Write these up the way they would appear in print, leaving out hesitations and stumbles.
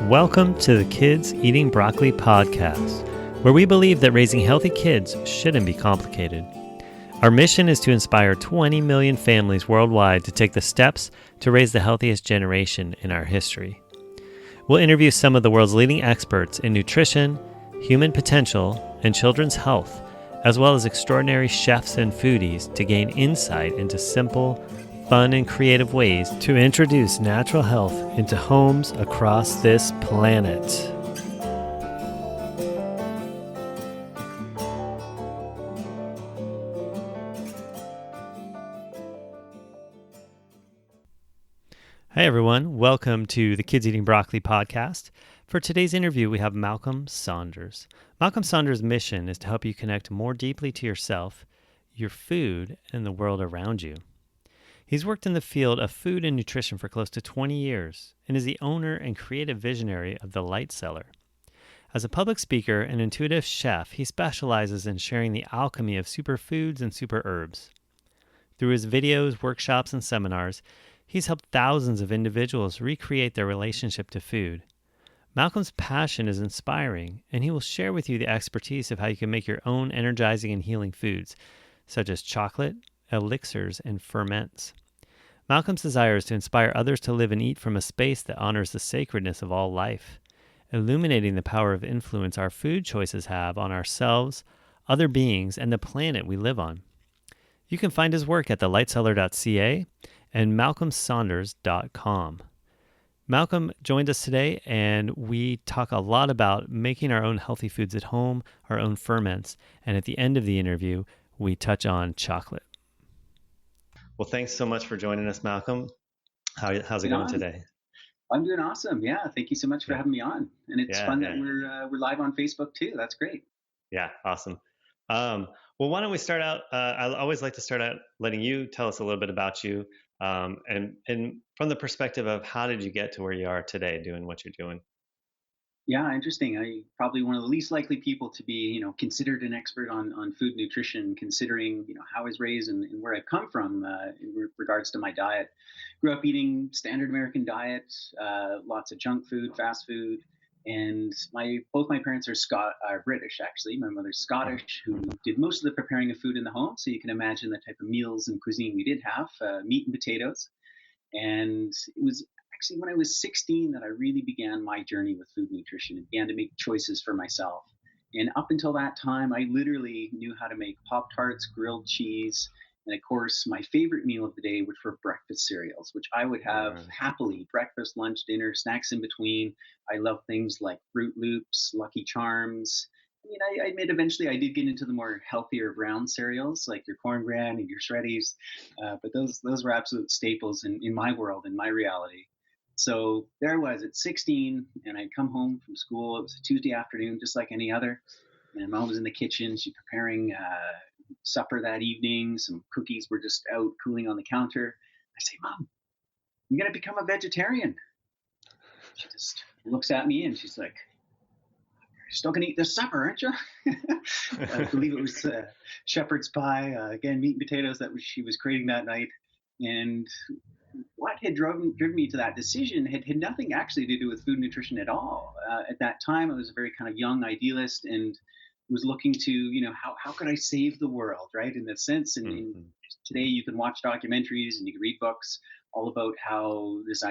Welcome to the Kids Eating Broccoli podcast, where we believe that raising healthy kids shouldn't be complicated. Our mission is to inspire 20 million families worldwide to take the steps to raise the healthiest generation in our history. We'll interview some of the world's leading experts in nutrition, human potential, and children's health, as well as extraordinary chefs and foodies to gain insight into simple, fun, and creative ways to introduce natural health into homes across this planet. Hi everyone, welcome to the Kids Eating Broccoli podcast. For today's interview, we have Malcolm Saunders. Malcolm Saunders' mission is to help you connect more deeply to yourself, your food, and the world around you. He's worked in the field of food and nutrition for close to 20 years and is the owner and creative visionary of the Light Cellar. As a public speaker and intuitive chef, he specializes in sharing the alchemy of superfoods and super herbs. Through his videos, workshops, and seminars, he's helped thousands of individuals recreate their relationship to food. Malcolm's passion is inspiring, and he will share with you the expertise of how you can make your own energizing and healing foods, such as chocolate, elixirs, and ferments. Malcolm's desire is to inspire others to live and eat from a space that honors the sacredness of all life, illuminating the power of influence our food choices have on ourselves, other beings, and the planet we live on. You can find his work at thelightcellar.ca and malcolmsaunders.com. Malcolm joined us today, and we talk a lot about making our own healthy foods at home, our own ferments, and at the end of the interview, we touch on chocolate. Well, thanks so much for joining us, Malcolm. How's it going today? I'm doing awesome. Yeah, thank you so much for having me on. And it's fun that we're live on Facebook too. That's great. Yeah, awesome. Well, why don't we start out? I always like to start out letting you tell us a little bit about you, and from the perspective of how did you get to where you are today, doing what you're doing. Yeah, interesting. I probably one of the least likely people to be, considered an expert on food nutrition, considering, how I was raised and where I've come from in regards to my diet. Grew up eating standard American diet, lots of junk food, fast food, and both my parents are British actually. My mother's Scottish, who did most of the preparing of food in the home. So you can imagine the type of meals and cuisine we did have: meat and potatoes. And it was actually when I was 16 that I really began my journey with food nutrition and began to make choices for myself. And up until that time, I literally knew how to make Pop-Tarts, grilled cheese, and of course, my favorite meal of the day, which were breakfast cereals, which I would have happily: breakfast, lunch, dinner, snacks in between. I love things like Fruit Loops, Lucky Charms. I admit eventually I did get into the more healthier brown cereals like your Corn Bran and your Shreddies, but those were absolute staples in my world, in my reality. So there I was at 16, and I'd come home from school. It was a Tuesday afternoon, just like any other. And Mom was in the kitchen. She's preparing supper that evening. Some cookies were just out cooling on the counter. I say, Mom, I'm going to become a vegetarian. She just looks at me and she's like, you're still going to eat this supper, aren't you? I believe it was shepherd's pie, again, meat and potatoes that she was creating that night. And what had driven me to that decision had nothing actually to do with food nutrition at all. At that time, I was a very kind of young idealist and was looking to, how could I save the world, right? In that sense. And today you can watch documentaries and you can read books all about how this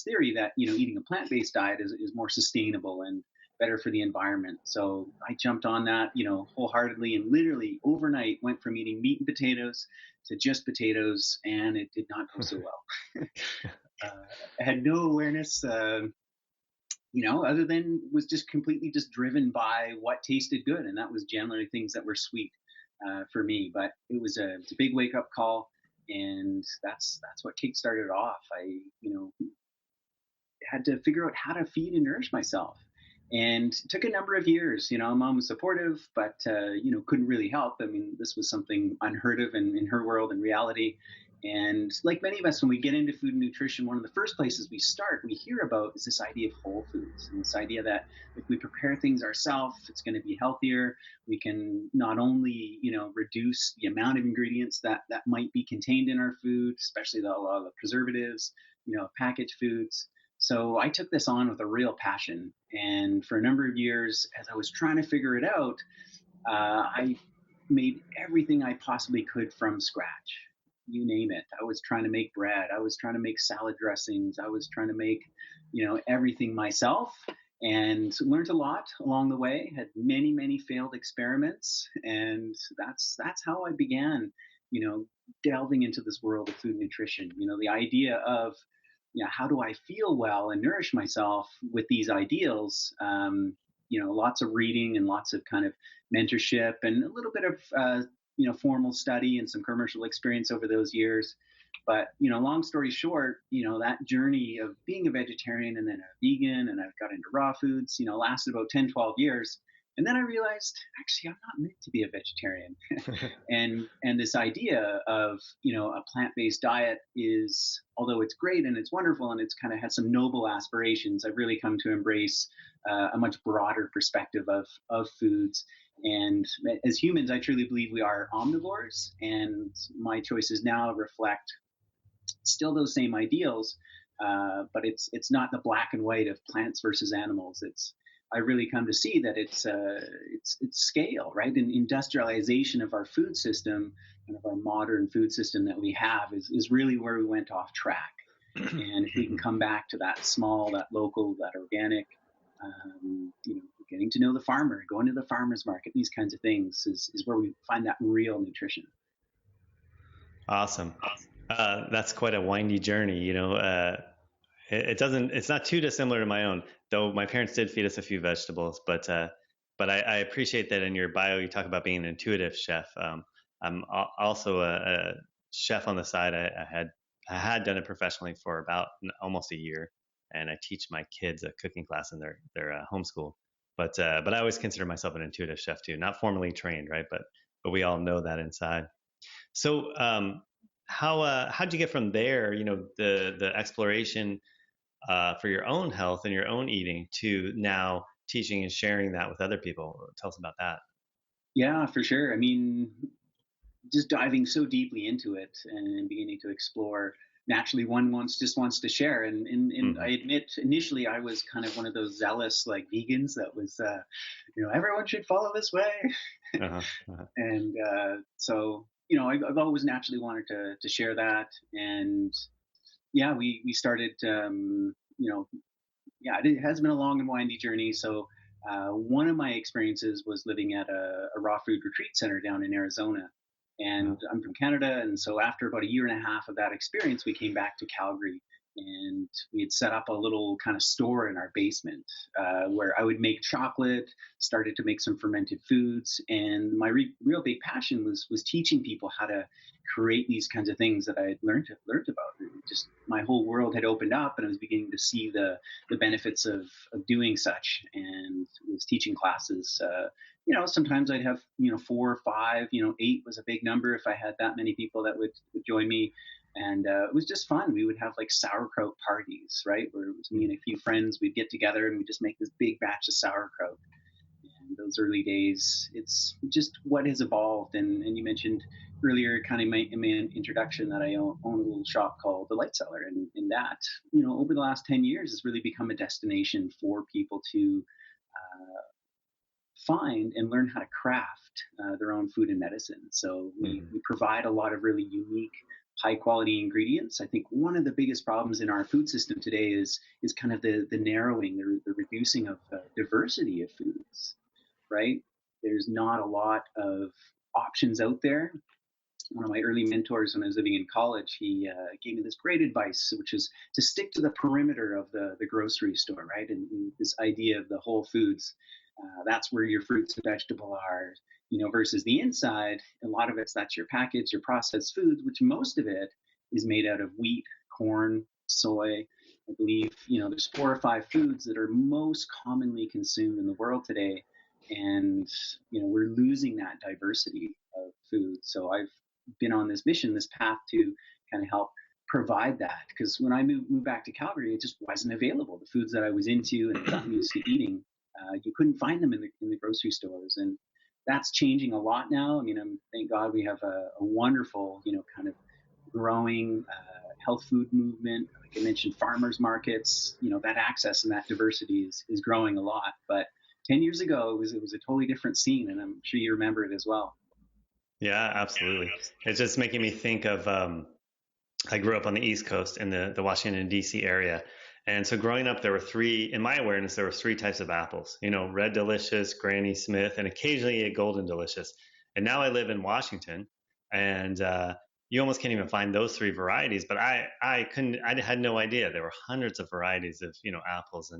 theory that, eating a plant-based diet is more sustainable and better for the environment. So I jumped on that, wholeheartedly, and literally overnight went from eating meat and potatoes to just potatoes, and it did not go so well. I had no awareness, other than was just completely just driven by what tasted good, and that was generally things that were sweet for me. But it was a big wake-up call, and that's what kick-started it off. I, had to figure out how to feed and nourish myself. And it took a number of years. Mom was supportive, but, couldn't really help. I mean, this was something unheard of in her world and reality. And like many of us, when we get into food and nutrition, one of the first places we hear about is this idea of whole foods, and this idea that if we prepare things ourselves, it's going to be healthier. We can not only, reduce the amount of ingredients that might be contained in our food, especially a lot of the preservatives, packaged foods, So I took this on with a real passion. And for a number of years, as I was trying to figure it out, I made everything I possibly could from scratch. You name it. I was trying to make bread. I was trying to make salad dressings. I was trying to make, everything myself, and learned a lot along the way. Had many, many failed experiments, and that's how I began, you know, delving into this world of food nutrition. The idea of, how do I feel well and nourish myself with these ideals? Lots of reading and lots of kind of mentorship and a little bit of formal study and some commercial experience over those years. But long story short, that journey of being a vegetarian and then a vegan, and I got into raw foods, lasted about 10, 12 years. And then I realized, actually, I'm not meant to be a vegetarian. and this idea of a plant-based diet is, although it's great and it's wonderful and it's kind of has some noble aspirations, I've really come to embrace a much broader perspective of foods. And as humans, I truly believe we are omnivores, and my choices now reflect still those same ideals, but it's not the black and white of plants versus animals. I really come to see that it's scale, right? And industrialization of our food system, kind of our modern food system that we have, is really where we went off track. And if we can come back to that small, that local, that organic, getting to know the farmer, going to the farmer's market, these kinds of things is where we find that real nutrition. Awesome. That's quite a windy journey. It's not too dissimilar to my own, though my parents did feed us a few vegetables, but I appreciate that in your bio, you talk about being an intuitive chef. I'm also a chef on the side. I had done it professionally for about almost a year, and I teach my kids a cooking class in their homeschool. But I always consider myself an intuitive chef too, not formally trained, right? But we all know that inside. So how'd you get from there? The exploration for your own health and your own eating to now teaching and sharing that with other people. Tell us about that. Yeah, for sure. I mean, just diving so deeply into it and beginning to explore. Naturally, one just wants to share, and Mm-hmm. I admit initially I was kind of one of those zealous like vegans that was, everyone should follow this way, Uh-huh. Uh-huh. and so I've always naturally wanted to share that, and yeah, we started, it has been a long and windy journey. So one of my experiences was living at a raw food retreat center down in Arizona. And Wow. I'm from Canada. And so after about a year and a half of that experience, we came back to Calgary, and we had set up a little kind of store in our basement where I would make chocolate, started to make some fermented foods. And my real big passion was teaching people how to create these kinds of things that I had learned about. Just my whole world had opened up, and I was beginning to see the benefits of doing such, and was teaching classes. Sometimes I'd have 4 or 5, 8 was a big number if I had that many people that would join me, and it was just fun. We would have like sauerkraut parties, right, where it was me and a few friends. We'd get together and we'd just make this big batch of sauerkraut. And those early days, it's just what has evolved. And you mentioned earlier, kind of in my introduction, that I own a little shop called the Light Cellar, and that over the last 10 years has really become a destination for people to find and learn how to craft their own food and medicine. So we provide a lot of really unique, high quality ingredients. I think one of the biggest problems in our food system today is kind of the narrowing, the reducing of diversity of foods, right? There's not a lot of options out there. One of my early mentors when I was living in college, he gave me this great advice, which is to stick to the perimeter of the grocery store, right? And this idea of the whole foods, that's where your fruits and vegetable are, versus the inside. A lot of that's your packaged, your processed foods, which most of it is made out of wheat, corn, soy. I believe, there's 4 or 5 foods that are most commonly consumed in the world today. And, we're losing that diversity of food. So I've been on this mission, this path to kind of help provide that. Because when I moved back to Calgary, it just wasn't available. The foods that I was into and gotten used to eating, you couldn't find them in the grocery stores, and that's changing a lot now. I mean, thank God we have a wonderful, kind of growing health food movement. Like I mentioned, farmers markets. That access and that diversity is growing a lot. But 10 years ago, it was a totally different scene, and I'm sure you remember it as well. Yeah, absolutely. It's just making me think of I grew up on the East Coast in the Washington, D.C. area. And so growing up, in my awareness, there were three types of apples, Red Delicious, Granny Smith, and occasionally a Golden Delicious. And now I live in Washington, and you almost can't even find those three varieties. But I had no idea there were hundreds of varieties of, apples.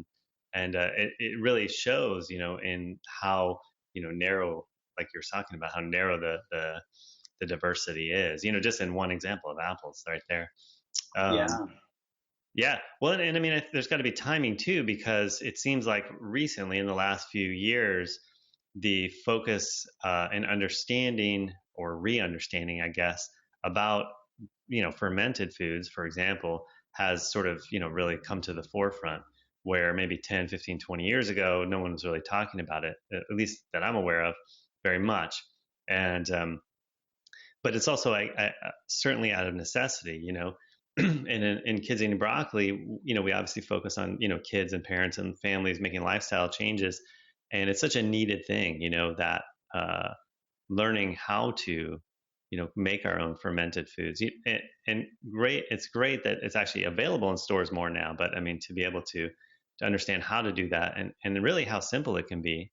And it really shows, in how, narrow, like you're talking about, how narrow the diversity is, just in one example of apples right there. Yeah, Yeah. Well, and I mean, there's got to be timing too, because it seems like recently in the last few years, the focus and understanding or re-understanding, I guess, about, fermented foods, for example, has sort of, really come to the forefront where maybe 10, 15, 20 years ago, no one was really talking about it, at least that I'm aware of very much. And, but it's also certainly out of necessity, and in kids eating broccoli, we obviously focus on, kids and parents and families making lifestyle changes, and it's such a needed thing, that learning how to, make our own fermented foods. And great, it's great that it's actually available in stores more now. But I mean, to be able to understand how to do that, and really how simple it can be,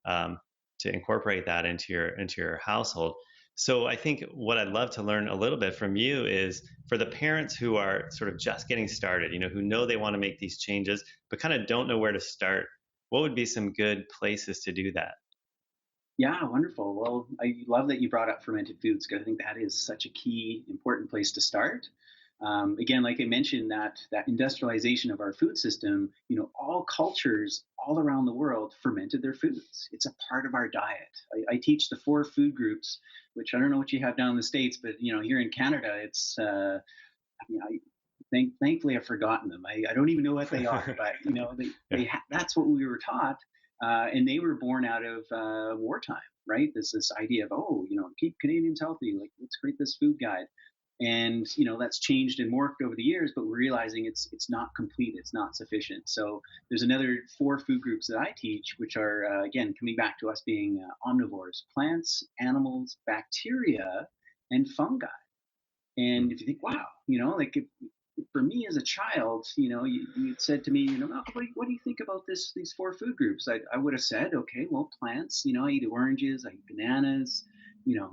um, to incorporate that into your household. So I think what I'd love to learn a little bit from you is for the parents who are sort of just getting started, who know they want to make these changes, but kind of don't know where to start. What would be some good places to do that? yeah, wonderful. Well, I love that you brought up fermented foods because I think that is such a key, important place to start. Again, like I mentioned, that industrialization of our food system, all cultures all around the world fermented their foods. It's a part of our diet. I teach the four food groups, which I don't know what you have down in the States, but here in Canada, it's thankfully I've forgotten them. I don't even know what they are, but that's what we were taught, and they were born out of wartime, right? This idea of, keep Canadians healthy, like let's create this food guide, and that's changed and morphed over the years, but we're realizing it's not complete, it's not sufficient. So there's another four food groups that I teach, which are again coming back to us being omnivores: plants, animals, bacteria, and fungi. And if you think, wow, like for me as a child, you said to me, Malcolm, what do you think about these four food groups? I would have said, okay, well, plants, I eat oranges, I eat bananas,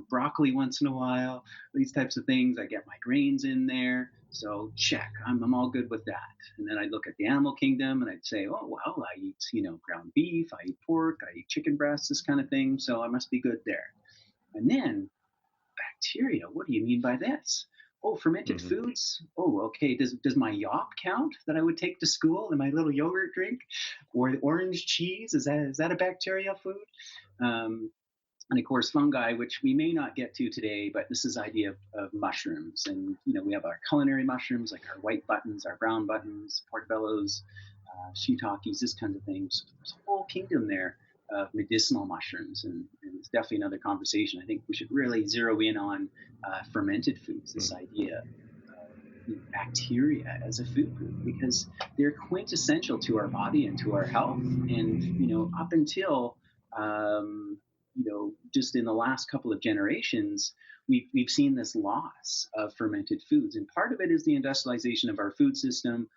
broccoli once in a while, these types of things. I get my grains in there. So check, I'm all good with that. And then I'd look at the animal kingdom and I'd say, oh, well, I eat, ground beef, I eat pork, I eat chicken breasts, this kind of thing. So I must be good there. And then bacteria, what do you mean by this? Oh, fermented Mm-hmm. foods. Oh, okay. Does my yop count that I would take to school in my little yogurt drink, or the orange cheese? Is that a bacteria food? And of course, fungi, which we may not get to today, but this is idea of mushrooms, and we have our culinary mushrooms like our white buttons, our brown buttons, portobellos, shiitakes, this kind of things. There's a whole kingdom there of medicinal mushrooms, and it's definitely another conversation. I think we should really zero in on fermented foods, this idea of bacteria as a food group, because they're quintessential to our body and to our health. And up until just in the last couple of generations, we've seen this loss of fermented foods, and part of it is the industrialization of our food system.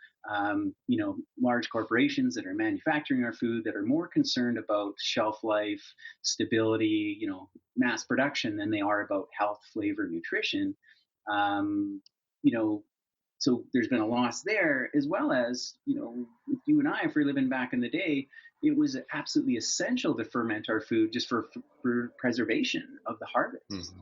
Large corporations that are manufacturing our food that are more concerned about shelf life, stability, mass production than they are about health, flavor, nutrition. Um, you know, so there's been a loss there, as well as you and I, if we're living back in the day, it was absolutely essential to ferment our food just for preservation of the harvest. Mm-hmm.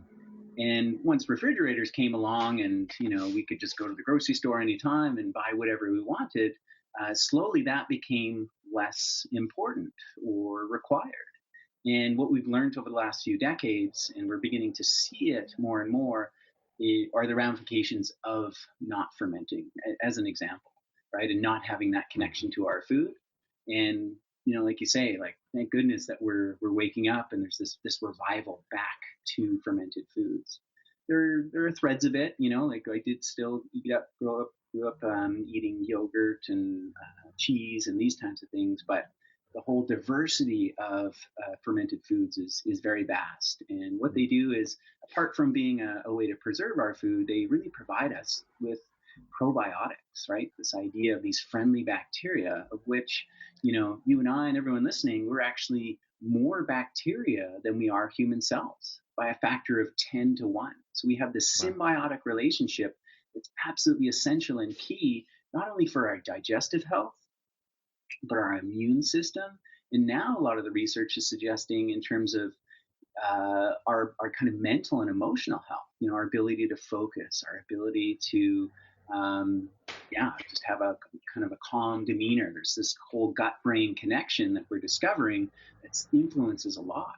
And once refrigerators came along, and we could just go to the grocery store anytime and buy whatever we wanted, slowly that became less important or required. And what we've learned over the last few decades, and we're beginning to see it more and more, are the ramifications of not fermenting, as an example, right? And not having that connection to our food. And like you say, like thank goodness that we're waking up and there's this revival back to fermented foods. there are threads of it, like I did still grew up eating yogurt and cheese and these types of things, but the whole diversity of fermented foods is very vast. And what they do is, apart from being a way to preserve our food, they really provide us with probiotics, right? This idea of these friendly bacteria, of which, you and I and everyone listening, we're actually more bacteria than we are human cells by a factor of 10 to 1. So we have this Wow. symbiotic relationship that's absolutely essential and key, not only for our digestive health, but our immune system. And now a lot of the research is suggesting, in terms of our kind of mental and emotional health, our ability to focus, our ability to, just have a kind of a calm demeanor. There's this whole gut brain connection that we're discovering that influences a lot.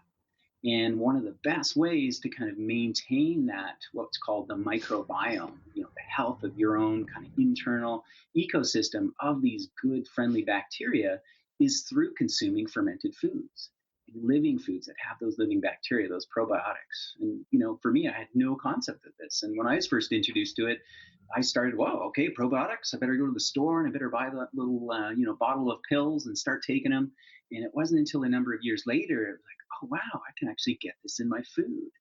And one of the best ways to kind of maintain that, what's called the microbiome, the health of your own kind of internal ecosystem of these good, friendly bacteria, is through consuming fermented foods, living foods that have those living bacteria, those probiotics. And, for me, I had no concept of this. And when I was first introduced to it, I started, whoa, okay, probiotics. I better go to the store and I better buy that little, bottle of pills and start taking them. And it wasn't until a number of years later, it was like, oh, wow, I can actually get this in my food.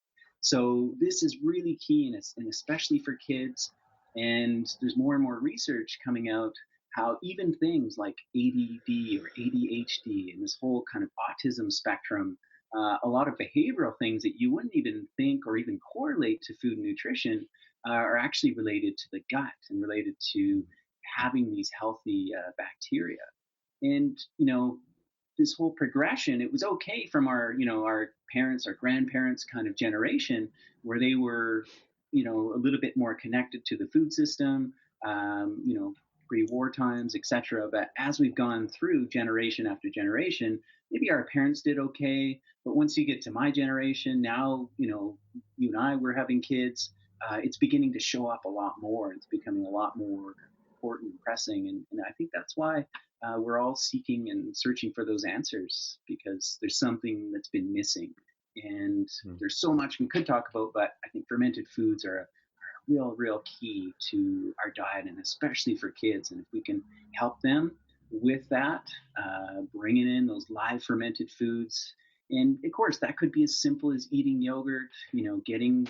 So this is really key, and especially for kids. And there's more and more research coming out how even things like ADD or ADHD and this whole kind of autism spectrum, a lot of behavioral things that you wouldn't even think or even correlate to food and nutrition, are actually related to the gut and related to having these healthy bacteria. And, this whole progression, it was okay from our parents, our grandparents kind of generation, where they were, a little bit more connected to the food system, pre-war times, etc. But as we've gone through generation after generation, maybe our parents did okay, but once you get to my generation, now, you and I, we're having kids, it's beginning to show up a lot more. It's becoming a lot more important and pressing. And I think that's why we're all seeking and searching for those answers, because there's something that's been missing. And there's so much we could talk about, but I think fermented foods are a real key to our diet, and especially for kids. And if we can help them with that, bringing in those live fermented foods, and of course that could be as simple as eating yogurt, getting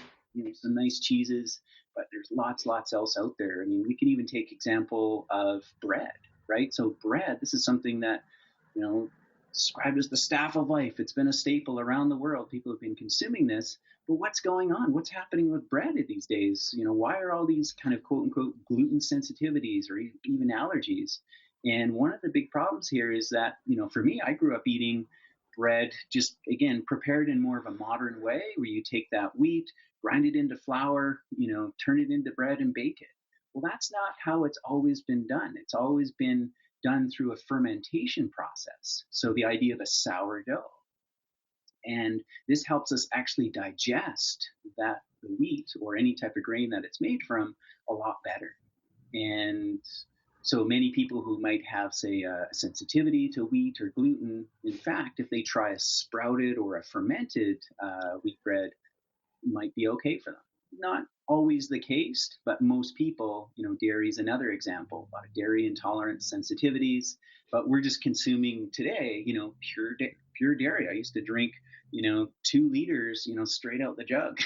some nice cheeses, but there's lots else out there. I mean, we can even take example of bread, right? So bread, this is something that, described as the staff of life. It's been a staple around the world. People have been consuming this, but what's going on? What's happening with bread these days? Why are all these kind of quote unquote gluten sensitivities or even allergies? And one of the big problems here is that, for me, I grew up eating bread, just again, prepared in more of a modern way, where you take that wheat, grind it into flour, turn it into bread and bake it. Well, that's not how it's always been done. It's always been done through a fermentation process. So the idea of a sourdough. And this helps us actually digest the wheat or any type of grain that it's made from a lot better. And so many people who might have, say, a sensitivity to wheat or gluten, in fact, if they try a sprouted or a fermented wheat bread, it might be okay for them. Not always the case, but most people, dairy is another example. A lot of dairy intolerance, sensitivities, but we're just consuming today, pure dairy. I used to drink, 2 liters, straight out the jug.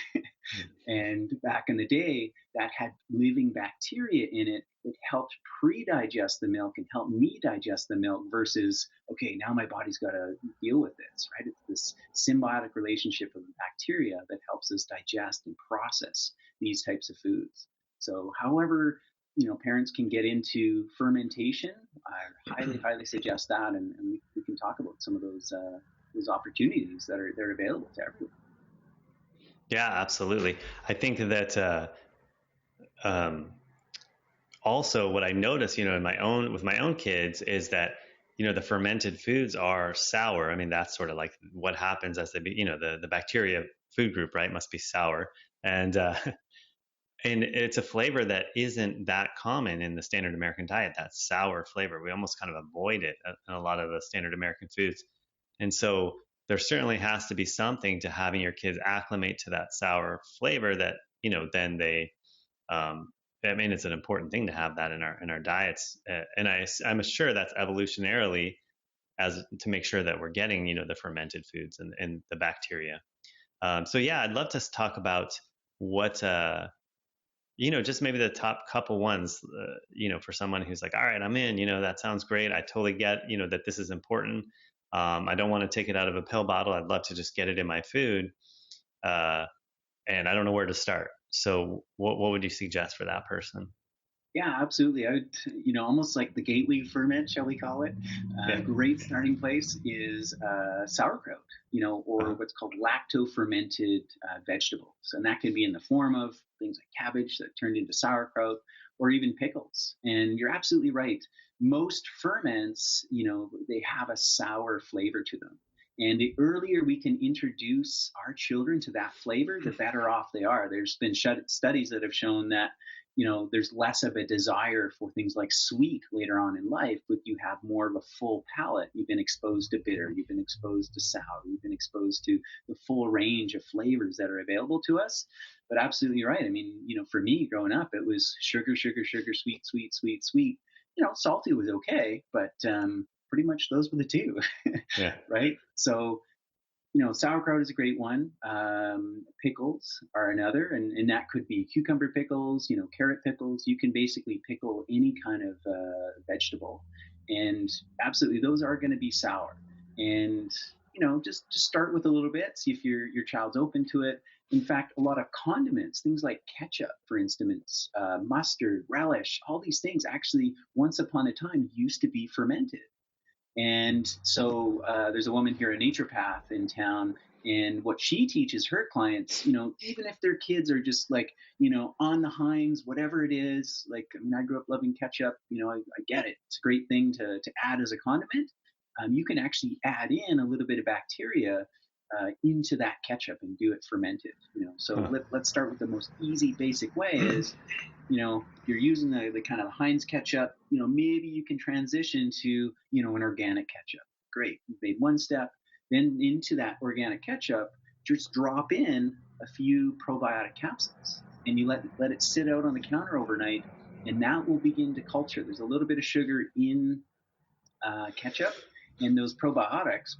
And back in the day, that had living bacteria in it that helped pre-digest the milk and help me digest the milk, versus, okay, now my body's got to deal with this, right? It's this symbiotic relationship of the bacteria that helps us digest and process these types of foods. So however, parents can get into fermentation, I highly suggest that. And we can talk about some of those opportunities that are available to everyone. Yeah, absolutely. I think that also what I notice, in with my own kids, is that, the fermented foods are sour. I mean, that's sort of like what happens as the bacteria food group, right, must be sour. And, and it's a flavor that isn't that common in the standard American diet, that sour flavor. We almost kind of avoid it in a lot of the standard American foods. And so there certainly has to be something to having your kids acclimate to that sour flavor that then um, I mean, it's an important thing to have that in our diets. And I'm sure that's evolutionarily as to make sure that we're getting, the fermented foods and the bacteria. So yeah, I'd love to talk about what, just maybe the top couple ones, for someone who's like, all right, I'm in, that sounds great. I totally get, that this is important. I don't want to take it out of a pill bottle. I'd love to just get it in my food. Uh, and I don't know where to start. So what would you suggest for that person? Yeah, absolutely. I would, almost like the gateway ferment, shall we call it? A Yeah. great starting place is sauerkraut, or Uh-huh. what's called lacto-fermented vegetables. And that can be in the form of things like cabbage that turned into sauerkraut, or even pickles. And you're absolutely right. Most ferments, they have a sour flavor to them. And the earlier we can introduce our children to that flavor, the better off they are. There's been studies that have shown that there's less of a desire for things like sweet later on in life, but you have more of a full palate. You've been exposed to bitter, you've been exposed to sour, you've been exposed to the full range of flavors that are available to us. But absolutely right. I mean, for me growing up, it was sugar, sugar, sugar, sweet, sweet, sweet, sweet. Salty was okay, but pretty much those were the two, Yeah. right? So sauerkraut is a great one. Pickles are another, and that could be cucumber pickles, carrot pickles. You can basically pickle any kind of vegetable, and absolutely, those are going to be sour. And just start with a little bit. See if your child's open to it. In fact, a lot of condiments, things like ketchup, for instance, mustard, relish, all these things actually once upon a time used to be fermented. And so there's a woman here, a naturopath in town, and what she teaches her clients, even if their kids are just like, on the Heinz, whatever it is, like, I mean, I grew up loving ketchup, I get it. It's a great thing to add as a condiment. You can actually add in a little bit of bacteria into that ketchup and do it fermented, So Huh. let's start with the most easy, basic way is you're using the kind of Heinz ketchup, maybe you can transition to, an organic ketchup. Great. You've made one step. Then into that organic ketchup, just drop in a few probiotic capsules and you let it sit out on the counter overnight, and that will begin to culture. There's a little bit of sugar in ketchup, and those probiotics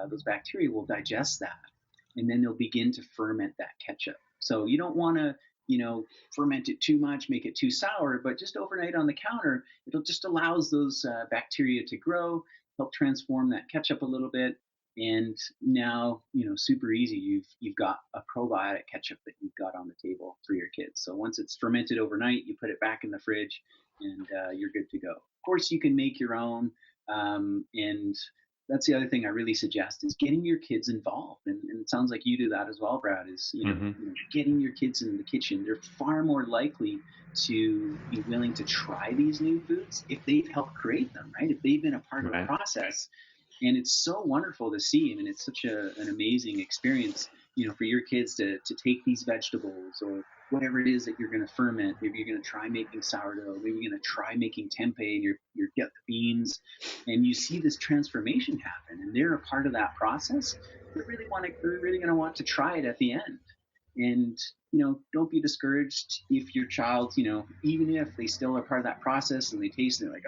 those bacteria will digest that, and then they'll begin to ferment that ketchup. So you don't want to, ferment it too much, make it too sour, but just overnight on the counter, it'll just allows those bacteria to grow, help transform that ketchup a little bit. And now, super easy. You've got a probiotic ketchup that you've got on the table for your kids. So once it's fermented overnight, you put it back in the fridge, and you're good to go. Of course, you can make your own, and that's the other thing I really suggest is getting your kids involved. And it sounds like you do that as well, Brad, is, Mm-hmm. getting your kids in the kitchen. They're far more likely to be willing to try these new foods if they've helped create them, right? If they've been a part of the Right. process. And it's so wonderful to see. I mean, it's such an amazing experience, for your kids to take these vegetables or whatever it is that you're going to ferment. Maybe you're going to try making sourdough. Maybe you're going to try making tempeh, and you get the beans, and you see this transformation happen, and they're a part of that process. They're really going to want to try it at the end. And don't be discouraged if your child, even if they still are part of that process and they taste it, they're like,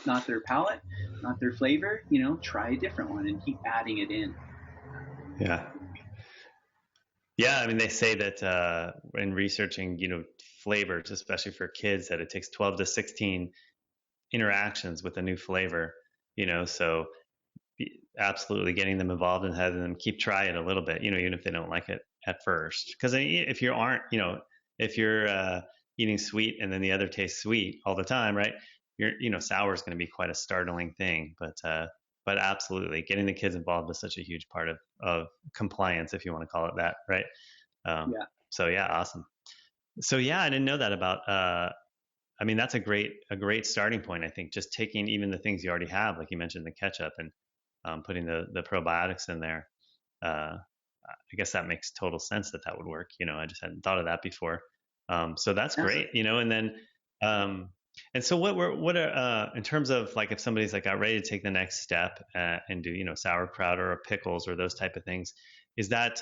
not their palate, not their flavor, try a different one and keep adding it in. Yeah. Yeah. I mean, they say that in researching, flavors, especially for kids, that it takes 12 to 16 interactions with a new flavor, so absolutely getting them involved and having them keep trying it a little bit, even if they don't like it at first. Because if you aren't, if you're eating sweet and then the other tastes sweet all the time, right? Sour is going to be quite a startling thing. But absolutely, getting the kids involved is such a huge part of compliance, if you want to call it that, right? Um, Yeah. so yeah, awesome. So yeah, I didn't know that about. I mean, that's a great starting point. I think just taking even the things you already have, like you mentioned, the ketchup, and putting the probiotics in there. I guess that makes total sense that would work. I just hadn't thought of that before. So that's Yeah. great. And then and so what are in terms of like if somebody's like got ready to take the next step and do sauerkraut or pickles or those type of things, is that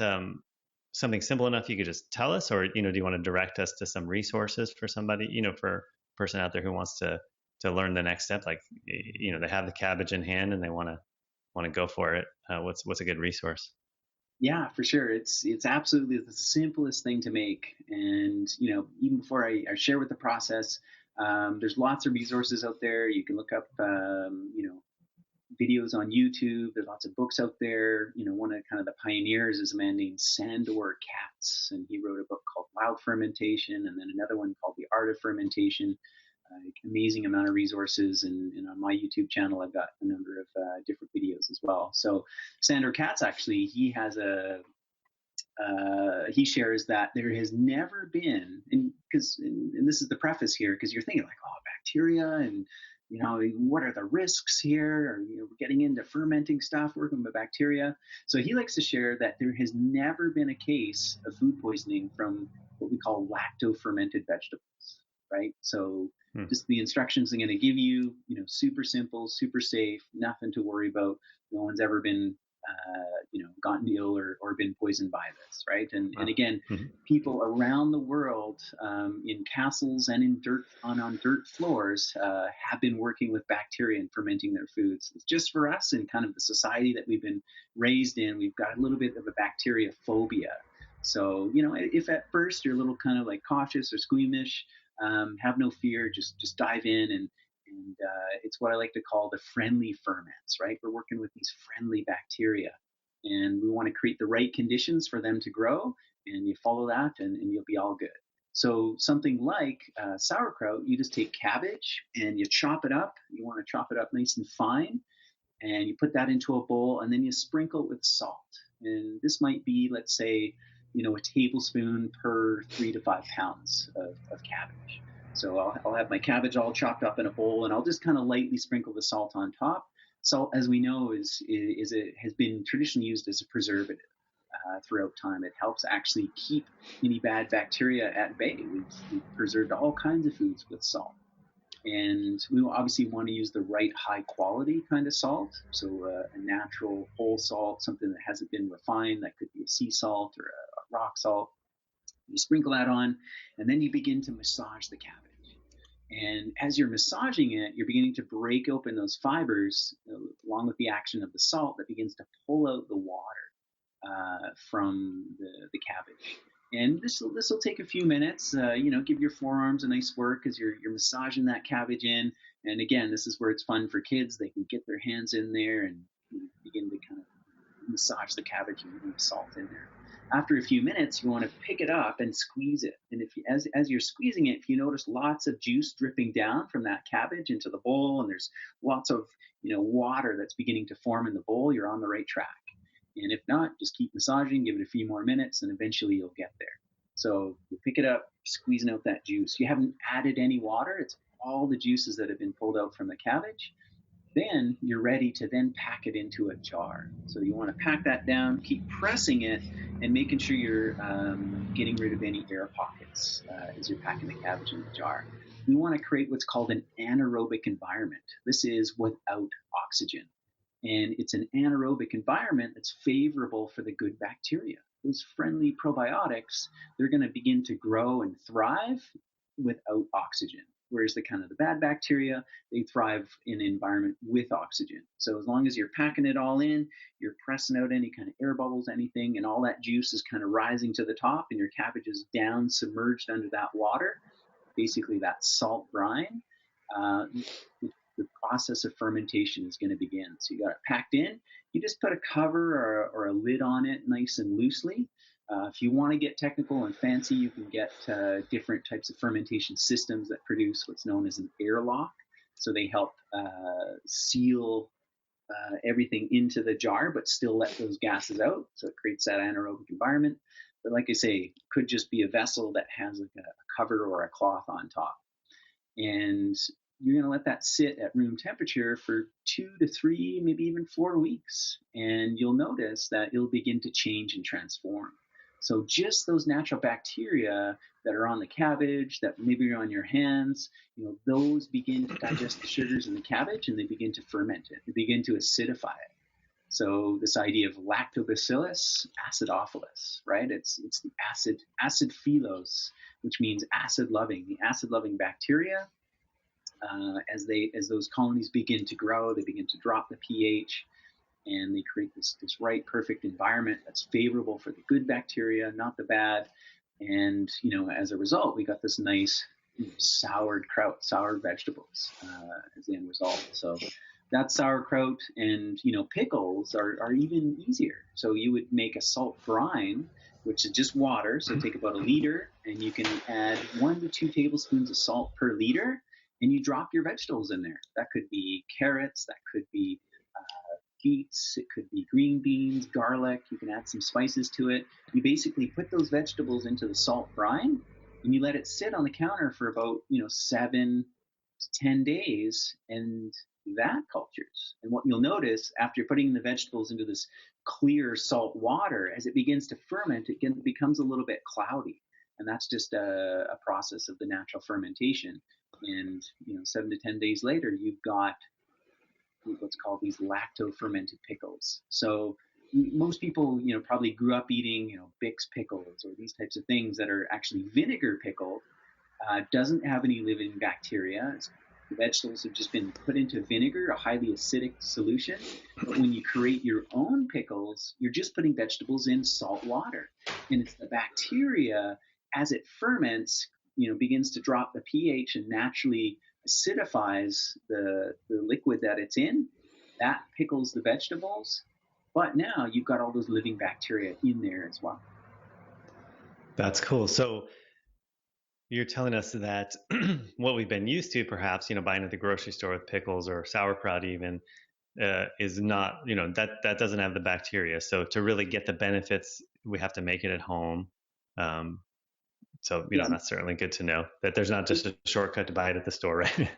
something simple enough you could just tell us, or do you want to direct us to some resources for somebody, for a person out there who wants to learn the next step, like they have the cabbage in hand and they want to go for it. What's a good resource? Yeah, for sure. It's absolutely the simplest thing to make. And even before I share with the process, there's lots of resources out there. You can look up videos on YouTube. There's lots of books out there. One of kind of the pioneers is a man named Sandor Katz, and he wrote a book called Wild Fermentation, and then another one called The Art of Fermentation. Amazing amount of resources, and on my YouTube channel, I've got a number of different videos as well. So Sandor Katz, actually, he shares that there has never been, and this is the preface here, because you're thinking like, oh, bacteria, and what are the risks here? Or we're getting into fermenting stuff, working with bacteria. So he likes to share that there has never been a case of food poisoning from what we call lacto-fermented vegetables, right? So just the instructions they're going to give you, super simple, super safe, nothing to worry about. No one's ever been gotten ill or been poisoned by this, right? And again, people around the world in castles and in on dirt floors have been working with bacteria and fermenting their foods. It's just for us and kind of the society that we've been raised in, we've got a little bit of a bacteria phobia. So, if at first you're a little kind of like cautious or squeamish, have no fear, just dive in, and it's what I like to call the friendly ferments, right? We're working with these friendly bacteria, and we want to create the right conditions for them to grow, and you follow that, and you'll be all good. So something like sauerkraut, you just take cabbage and you chop it up. You want to chop it up nice and fine, and you put that into a bowl, and then you sprinkle it with salt. And this might be, let's say, a tablespoon per 3 to 5 pounds of cabbage. So I'll have my cabbage all chopped up in a bowl, and I'll just kind of lightly sprinkle the salt on top. Salt, as we know, has been traditionally used as a preservative throughout time. It helps actually keep any bad bacteria at bay. We've preserved all kinds of foods with salt. And we obviously want to use the right high quality kind of salt. So a natural whole salt, something that hasn't been refined, that could be a sea salt or a rock salt. You sprinkle that on, and then you begin to massage the cabbage. And as you're massaging it, you're beginning to break open those fibers along with the action of the salt that begins to pull out the water from the cabbage. And this will take a few minutes. Give your forearms a nice work as you're massaging that cabbage in. And again, this is where it's fun for kids. They can get their hands in there and begin to kind of massage the cabbage and leave salt in there. After a few minutes, you want to pick it up and squeeze it. And as you're squeezing it, if you notice lots of juice dripping down from that cabbage into the bowl, and there's lots of water that's beginning to form in the bowl, you're on the right track. And if not, just keep massaging, give it a few more minutes, and eventually you'll get there. So you pick it up, squeezing out that juice. You haven't added any water. It's all the juices that have been pulled out from the cabbage. Then you're ready to then pack it into a jar. So you want to pack that down, keep pressing it, and making sure you're getting rid of any air pockets as you're packing the cabbage in the jar. We want to create what's called an anaerobic environment. This is without oxygen. And it's an anaerobic environment that's favorable for the good bacteria. Those friendly probiotics, they're going to begin to grow and thrive without oxygen. Whereas the bad bacteria, they thrive in an environment with oxygen. So as long as you're packing it all in, you're pressing out any kind of air bubbles, anything, and all that juice is kind of rising to the top, and your cabbage is down, submerged under that water, basically that salt brine, the process of fermentation is going to begin. So you got it packed in. You just put a cover or a lid on it nice and loosely. If you want to get technical and fancy, you can get different types of fermentation systems that produce what's known as an airlock. So they help seal everything into the jar, but still let those gases out. So it creates that anaerobic environment. But like I say, it could just be a vessel that has like a cover or a cloth on top. And you're going to let that sit at room temperature for 2 to 3, maybe even 4 weeks. And you'll notice that it'll begin to change and transform. So just those natural bacteria that are on the cabbage, that maybe are on your hands, those begin to digest the sugars in the cabbage, and they begin to ferment it. They begin to acidify it. So this idea of lactobacillus acidophilus, right? It's the acid philos, which means acid loving, the acid loving bacteria. As those colonies begin to grow, they begin to drop the pH, and they create this right perfect environment that's favorable for the good bacteria, not the bad. And as a result, we got this nice sauerkraut, sour vegetables as the end result. So that's sauerkraut, and pickles are even easier. So you would make a salt brine, which is just water. So take about a liter, and you can add 1 to 2 tablespoons of salt per liter, and you drop your vegetables in there. That could be carrots, that could be beets, it could be green beans, garlic. You can add some spices to it. You basically put those vegetables into the salt brine, and you let it sit on the counter for about 7 to 10 days, and that cultures. And what you'll notice after putting the vegetables into this clear salt water, as it begins to ferment, it becomes a little bit cloudy, and that's just a process of the natural fermentation. And 7 to 10 days later, you've got what's called these lacto-fermented pickles. So most people, probably grew up eating, Bix pickles or these types of things that are actually vinegar pickled. Doesn't have any living bacteria. The vegetables have just been put into vinegar, a highly acidic solution. But when you create your own pickles, you're just putting vegetables in salt water. And it's the bacteria, as it ferments, begins to drop the pH and naturally acidifies the liquid that it's in. That pickles the vegetables. But now you've got all those living bacteria in there as well. That's cool. So you're telling us that what we've been used to, perhaps, buying at the grocery store with pickles or sauerkraut even, is not, that doesn't have the bacteria. So to really get the benefits, we have to make it at home. So, that's certainly good to know that there's not just a shortcut to buy it at the store, right?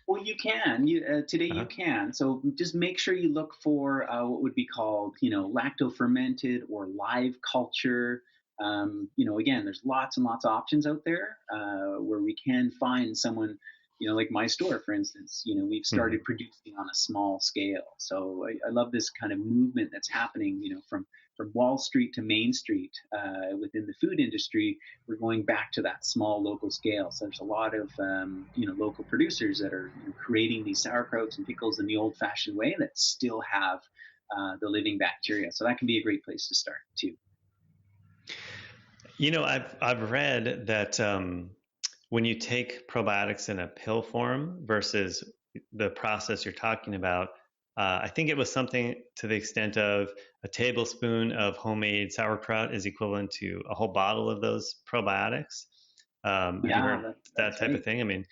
Well, you can. Today you can. So just make sure you look for what would be called, lacto-fermented or live culture. Again, there's lots and lots of options out there where we can find someone, like my store, for instance. We've started producing on a small scale. So I love this kind of movement that's happening, from Wall Street to Main Street within the food industry. We're going back to that small local scale. So there's a lot of local producers that are creating these sauerkrauts and pickles in the old-fashioned way that still have the living bacteria. So that can be a great place to start too. I've read that when you take probiotics in a pill form versus the process you're talking about, I think it was something to the extent of a tablespoon of homemade sauerkraut is equivalent to a whole bottle of those probiotics. Have you heard that type of thing? I mean,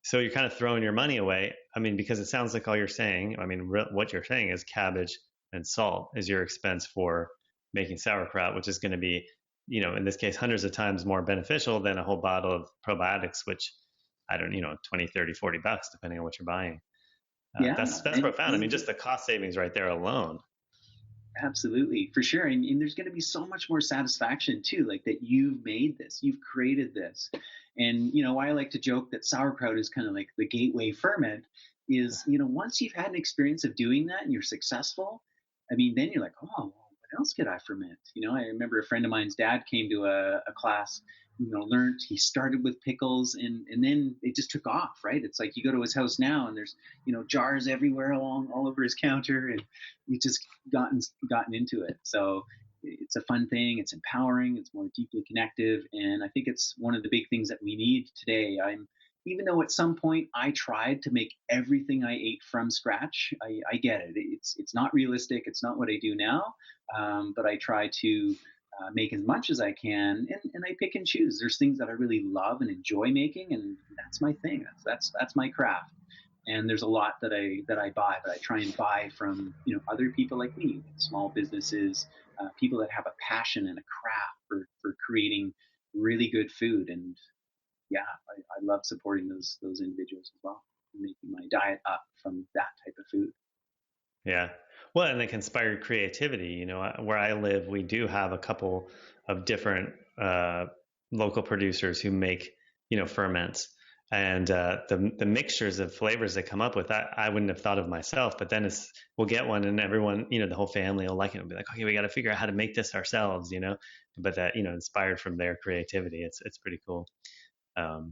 so you're kind of throwing your money away. I mean, because it sounds like all you're saying, what you're saying is cabbage and salt is your expense for making sauerkraut, which is going to be, in this case, hundreds of times more beneficial than a whole bottle of probiotics, which I don't, 20, 30, $40, depending on what you're buying. That's profound. I mean, just the cost savings right there alone. Absolutely, for sure. And there's going to be so much more satisfaction too, like that you've made this, you've created this. And, why I like to joke that sauerkraut is kind of like the gateway ferment is, once you've had an experience of doing that and you're successful, then you're like, oh, well, what else could I ferment? I remember a friend of mine's dad came to a class, learned, he started with pickles and then it just took off, right? It's like you go to his house now and there's, jars everywhere all over his counter, and he just gotten into it. So it's a fun thing. It's empowering. It's more deeply connective. And I think it's one of the big things that we need today. Even though at some point I tried to make everything I ate from scratch, I get it. It's not realistic. It's not what I do now. But I try to make as much as I can, and I pick and choose. There's things that I really love and enjoy making, and that's my thing. That's my craft. And there's a lot that I buy, but I try and buy from other people like me, small businesses, people that have a passion and a craft for creating really good food. And yeah, I love supporting those individuals as well, and making my diet up from that type of food. Yeah. Well, and it can inspire creativity. Where I live, we do have a couple of different local producers who make, ferments. And the mixtures of flavors that come up with, I wouldn't have thought of myself. But then we'll get one, and everyone, the whole family will like it. And be like, okay, we got to figure out how to make this ourselves, But that, inspired from their creativity. It's pretty cool.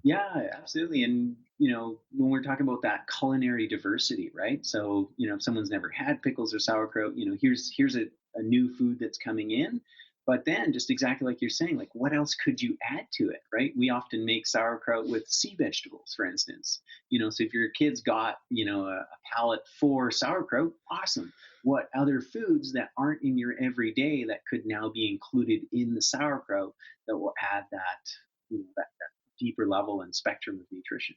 Yeah, absolutely. And, when we're talking about that culinary diversity, right? So, if someone's never had pickles or sauerkraut, here's a new food that's coming in. But then, just exactly like you're saying, like, what else could you add to it, right? We often make sauerkraut with sea vegetables, for instance. So if your kid's got, a palate for sauerkraut, awesome. What other foods that aren't in your everyday that could now be included in the sauerkraut that will add that, that deeper level and spectrum of nutrition?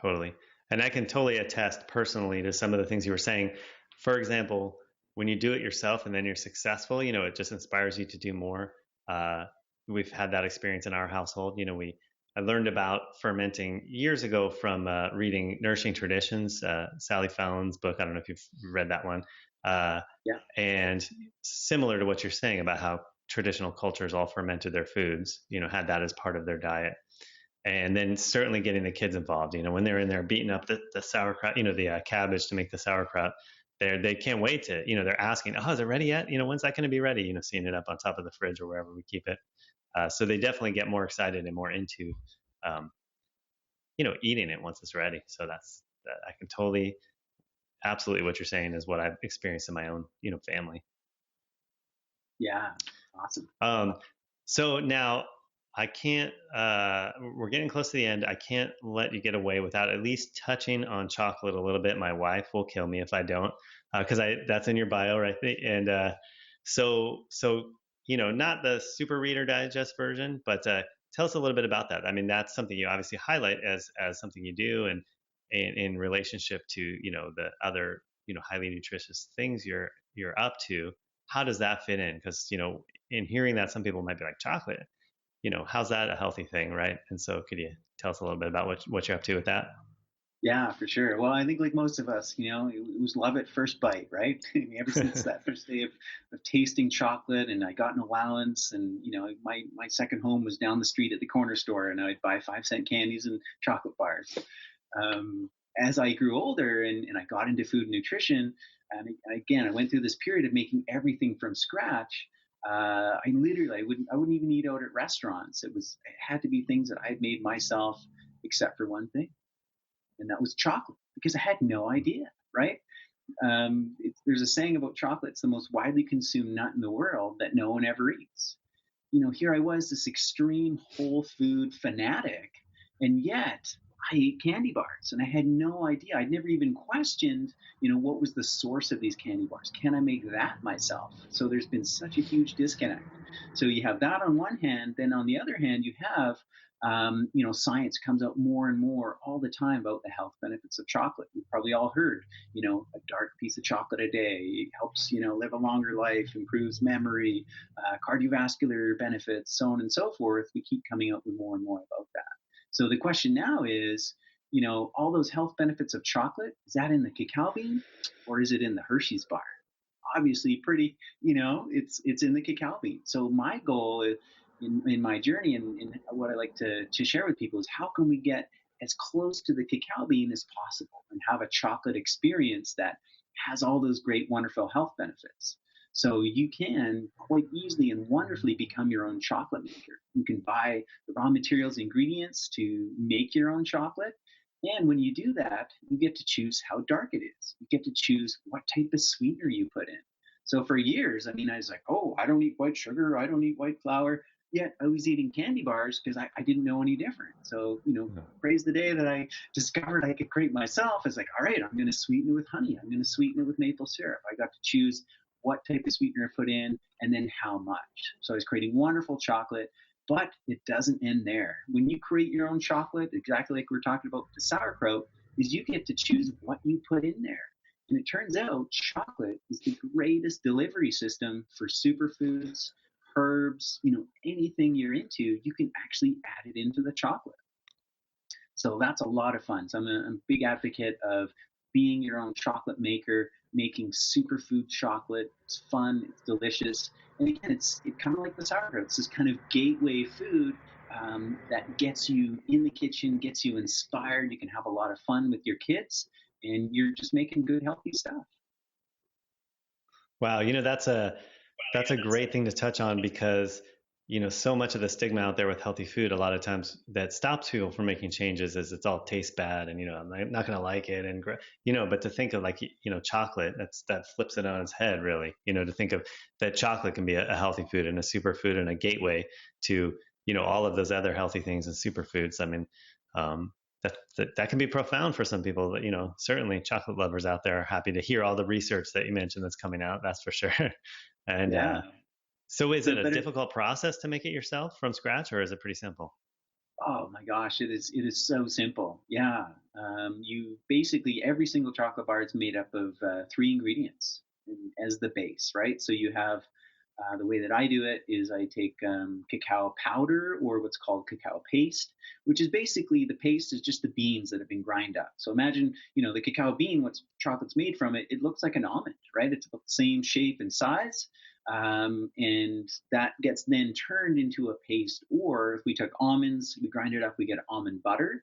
Totally. And I can totally attest personally to some of the things you were saying. For example, when you do it yourself and then you're successful, it just inspires you to do more. We've had that experience in our household. I learned about fermenting years ago from reading Nourishing Traditions, Sally Fallon's book. I don't know if you've read that one. Yeah. And similar to what you're saying about how traditional cultures all fermented their foods, had that as part of their diet. And then certainly getting the kids involved, when they're in there beating up the sauerkraut, the cabbage to make the sauerkraut, they can't wait to, they're asking, oh, is it ready yet? When's that going to be ready? Seeing it up on top of the fridge or wherever we keep it. So they definitely get more excited and more into, um, eating it once it's ready. So I can totally, absolutely what you're saying is what I've experienced in my own, family. Yeah. Awesome. So now I can't, we're getting close to the end. I can't let you get away without at least touching on chocolate a little bit. My wife will kill me if I don't, because that's in your bio, right? And so, not the super Reader Digest version, but tell us a little bit about that. I mean, that's something you obviously highlight as something you do, and in relationship to, the other, highly nutritious things you're up to. How does that fit in? Because, in hearing that, some people might be like, chocolate, how's that a healthy thing, right? And so could you tell us a little bit about what you're up to with that? Yeah, for sure. Well, I think like most of us, it was love at first bite, right? I mean, ever since that first day of tasting chocolate, and I got an allowance, and my second home was down the street at the corner store, and I'd buy 5-cent candies and chocolate bars. As I grew older and I got into food and nutrition, and again, I went through this period of making everything from scratch. I wouldn't even eat out at restaurants. It had to be things that I'd made myself, except for one thing, and that was chocolate, because I had no idea, right? There's a saying about chocolate: it's the most widely consumed nut in the world that no one ever eats. Here I was, this extreme whole food fanatic, and yet I ate candy bars, and I had no idea. I'd never even questioned, what was the source of these candy bars? Can I make that myself? So there's been such a huge disconnect. So you have that on one hand, then on the other hand, you have, science comes out more and more all the time about the health benefits of chocolate. You've probably all heard, a dark piece of chocolate a day helps, live a longer life, improves memory, cardiovascular benefits, so on and so forth. We keep coming out with more and more about that. So the question now is, all those health benefits of chocolate, is that in the cacao bean or is it in the Hershey's bar? Obviously pretty, it's in the cacao bean. So my goal in my journey, and what I like to share with people, is how can we get as close to the cacao bean as possible and have a chocolate experience that has all those great, wonderful health benefits. So you can quite easily and wonderfully become your own chocolate maker. You can buy the raw materials, ingredients to make your own chocolate. And when you do that, you get to choose how dark it is. You get to choose what type of sweetener you put in. So for years, I mean, I was like, oh, I don't eat white sugar. I don't eat white flour. Yet I was eating candy bars because I didn't know any different. So, praise the day that I discovered I could create myself. It's like, all right, I'm going to sweeten it with honey. I'm going to sweeten it with maple syrup. I got to choose what type of sweetener I put in and then how much. So I was creating wonderful chocolate, but it doesn't end there. When you create your own chocolate, exactly like we were talking about the sauerkraut, is you get to choose what you put in there. And it turns out chocolate is the greatest delivery system for superfoods, herbs, anything you're into, you can actually add it into the chocolate. So that's a lot of fun. So I'm a big advocate of being your own chocolate maker, making superfood chocolate. It's fun, it's delicious, And again, it kind of like the sauerkraut. It's this kind of gateway food that gets you in the kitchen, gets you inspired. You can have a lot of fun with your kids, and you're just making good, healthy stuff. Wow, that's a great thing to touch on because so much of the stigma out there with healthy food a lot of times that stops people from making changes is it's all tastes bad and I'm not going to like it and but to think of like chocolate that flips it on its head really to think of that chocolate can be a healthy food and a superfood and a gateway to all of those other healthy things and superfoods. I mean, that can be profound for some people, but certainly chocolate lovers out there are happy to hear all the research that you mentioned that's coming out, that's for sure. And Yeah. so is So, it a but difficult process to make it yourself from scratch, or is it pretty simple? oh my gosh, it is so simple. Yeah. You basically, every single chocolate bar is made up of three ingredients as the base, right? So you have the way that I do it is I take cacao powder or what's called cacao paste, which is basically the paste is just the beans that have been ground up. So imagine, the cacao bean, what's chocolate's made from it, it looks like an almond, right? It's about the same shape and size. And that gets then turned into a paste. Or if we took almonds, we grind it up, we get almond butter.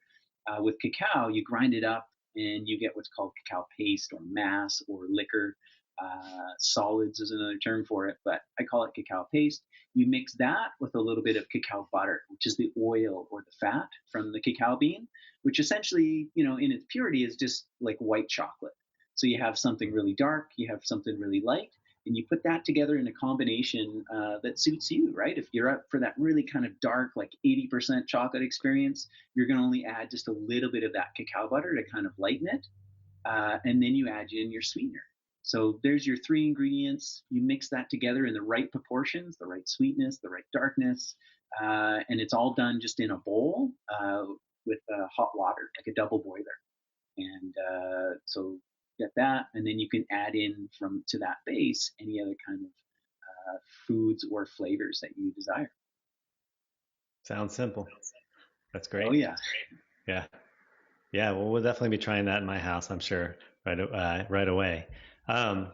With cacao, you grind it up and you get what's called cacao paste or mass or liquor. Solids is another term for it, but I call it cacao paste. You mix that with a little bit of cacao butter, which is the oil or the fat from the cacao bean, which essentially, in its purity is just like white chocolate. So you have something really dark, you have something really light, and you put that together in a combination that suits you, right? If you're up for that really kind of dark, like 80% chocolate experience, you're going to only add just a little bit of that cacao butter to kind of lighten it. And then you add in your sweetener. So there's your three ingredients. You mix that together in the right proportions, the right sweetness, the right darkness, and it's all done just in a bowl with hot water, like a double boiler. And so get that, and then you can add in from to that base any other kind of foods or flavors that you desire. Sounds simple. That's Oh great. yeah, Yeah. Yeah. Well, we'll definitely be trying that in my house, I'm sure, right away. Um,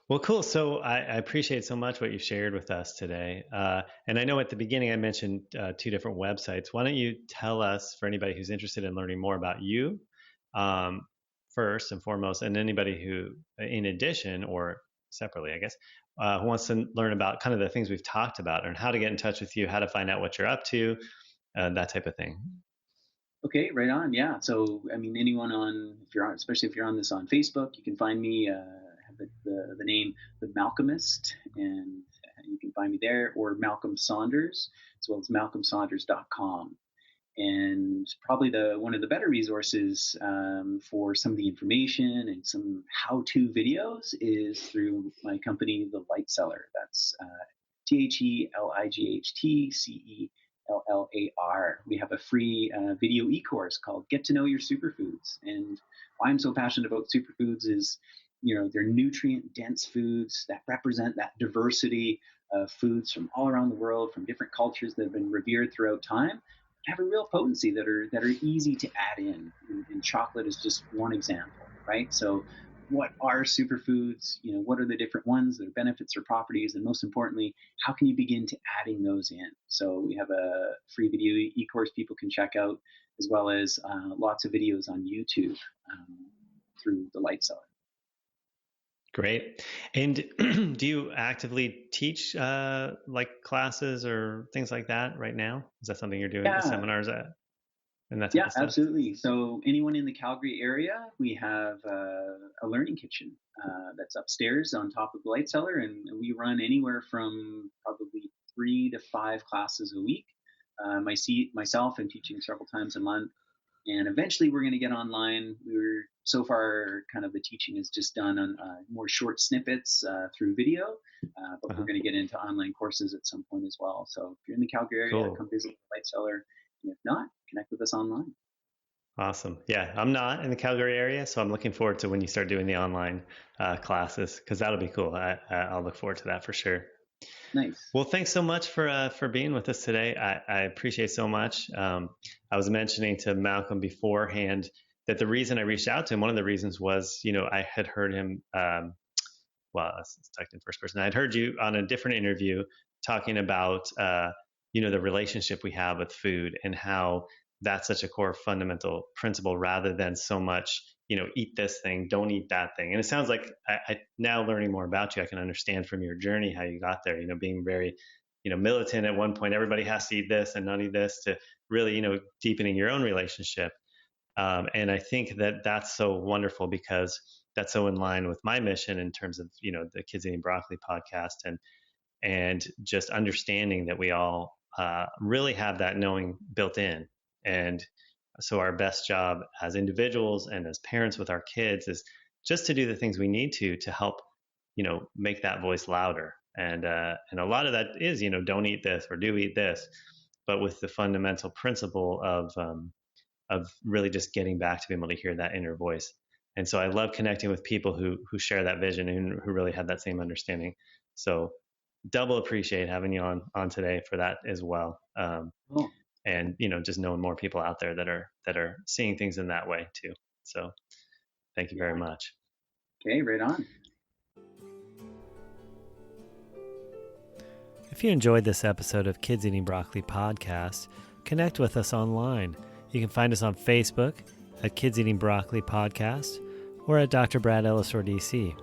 well, cool. So I appreciate so much what you shared with us today. And I know at the beginning I mentioned two different websites. Why don't you tell us, for anybody who's interested in learning more about you, um, first and foremost, and anybody who, in addition or separately, I guess, who wants to learn about kind of the things we've talked about and how to get in touch with you, how to find out what you're up to, that type of thing. okay, right on. Yeah. So I mean, anyone on if you're on, especially if you're on this on Facebook, you can find me. Have the name the Malcolmist, and you can find me there, or Malcolm Saunders, as well as malcolmsaunders.com. And probably the one of the better resources for some of the information and some how-to videos is through my company, the Light Cellar. That's ThelightCellar. We have a free video e-course called "Get to Know Your Superfoods." And why I'm so passionate about superfoods is, they're nutrient-dense foods that represent that diversity of foods from all around the world, from different cultures that have been revered throughout time, have a real potency that are easy to add in. And chocolate is just one example, right? So what are superfoods? What are the different ones, their benefits or properties, and most importantly, how can you begin to adding those in? So we have a free video e-course people can check out, as well as lots of videos on YouTube through the Light Cellar. Great. And do you actively teach like classes or things like that right now? Is that something you're doing Yeah, seminars at and that type yeah, of stuff? absolutely. So anyone in the Calgary area, we have a learning kitchen that's upstairs on top of the Light Cellar, and we run anywhere from probably 3 to 5 classes a week. Myself, I'm teaching several times a month, and eventually we're going to get online. We're so far kind of the teaching is just done on more short snippets through video, but Uh-huh. we're going to get into online courses at some point as well. So if you're in the Calgary area, Cool. come visit the Light Cellar. And if not, connect with us online. Awesome. Yeah, I'm not in the Calgary area, so I'm looking forward to when you start doing the online classes because that'll be cool. I'll look forward to that for sure. Nice. Well, thanks so much for being with us today. I appreciate so much. I was mentioning to Malcolm beforehand that the reason I reached out to him, one of the reasons was, I had heard him well, it's talked in first person. I'd heard you on a different interview talking about, the relationship we have with food and how that's such a core fundamental principle rather than so much, eat this thing, don't eat that thing. And it sounds like I now learning more about you, I can understand from your journey how you got there, being very, militant at one point, everybody has to eat this and not eat this, to really, deepening your own relationship. And I think that that's so wonderful because that's so in line with my mission in terms of, the Kids Eating Broccoli podcast and just understanding that we all really have that knowing built in. And so our best job as individuals and as parents with our kids is just to do the things we need to help, make that voice louder. And a lot of that is, don't eat this or do eat this, but with the fundamental principle of really just getting back to being able to hear that inner voice. And so I love connecting with people who share that vision and who really have that same understanding. So double appreciate having you on today for that as well. Cool. And just knowing more people out there that are seeing things in that way too. So thank you very much. Okay, right on. If you enjoyed this episode of Kids Eating Broccoli podcast, connect with us online. You can find us on Facebook at Kids Eating Broccoli Podcast or at Dr. Brad Ellisor DC.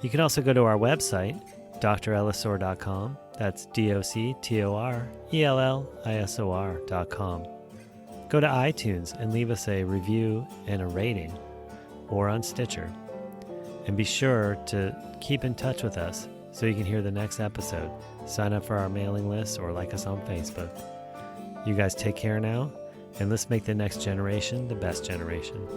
You can also go to our website, drellisor.com. That's DOCTORELLISOR.com. Go to iTunes and leave us a review and a rating, or on Stitcher. And be sure to keep in touch with us so you can hear the next episode. Sign up for our mailing list or like us on Facebook. You guys take care now, and let's make the next generation the best generation.